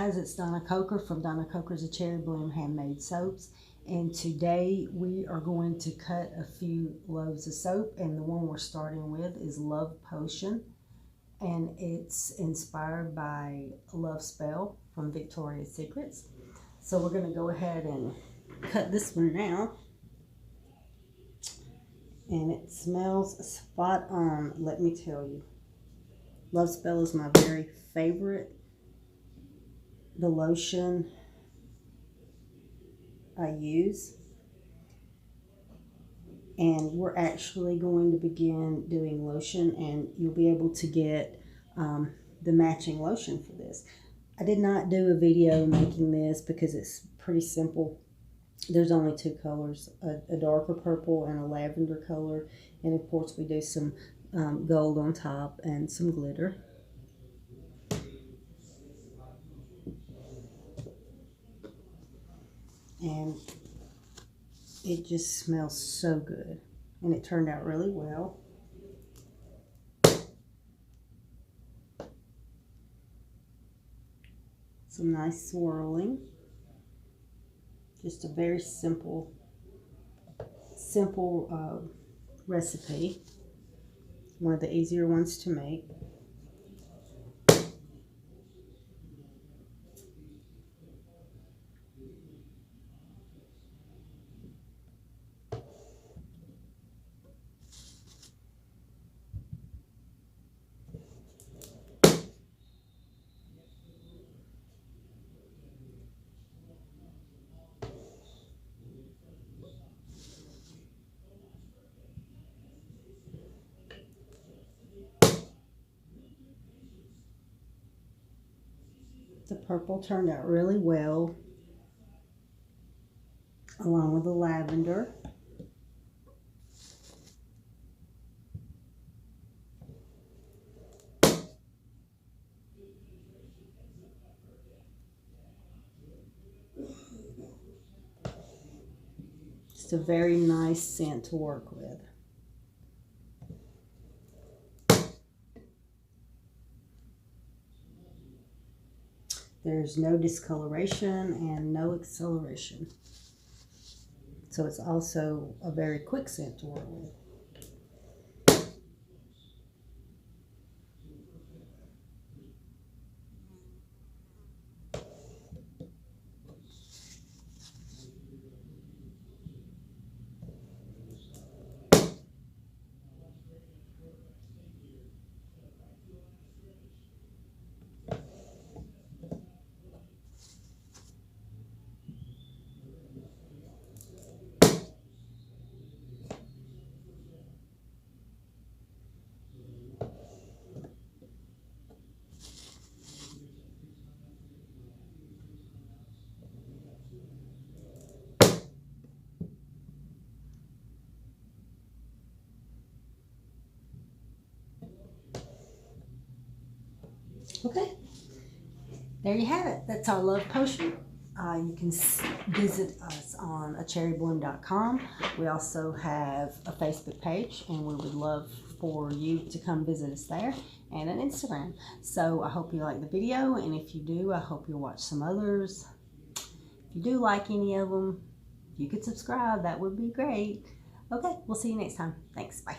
guys, it's Donna Coker from Donna Coker's A Cherry Bloom Handmade Soaps, and today we are going to cut a few loaves of soap, and the one we're starting with is Love Potion, and it's inspired by Love Spell from Victoria's Secrets. So we're going to go ahead and cut this one now, and it smells spot on, let me tell you. Love Spell is my very favorite. The lotion I use, and we're actually going to begin doing lotion, and you'll be able to get the matching lotion for this. I did not do a video making this because it's pretty simple. There's only two colors, a darker purple and a lavender color, and of course we do some gold on top and some glitter. And it just smells so good, and it turned out really well. Some nice swirling. Just a very simple recipe. One of the easier ones to make. The purple turned out really well, along with the lavender. Just a very nice scent to work with. There's no discoloration and no acceleration. So it's also a very quick scent to work with. Okay, there you have it. That's our Love Potion. You can visit us on acherrybloom.com. We also have a Facebook page, and we would love for you to come visit us there, and an Instagram. So I hope you like the video, and if you do, I hope you'll watch some others. If you do like any of them, if you could subscribe, that would be great. Okay, we'll see you next time. Thanks, bye.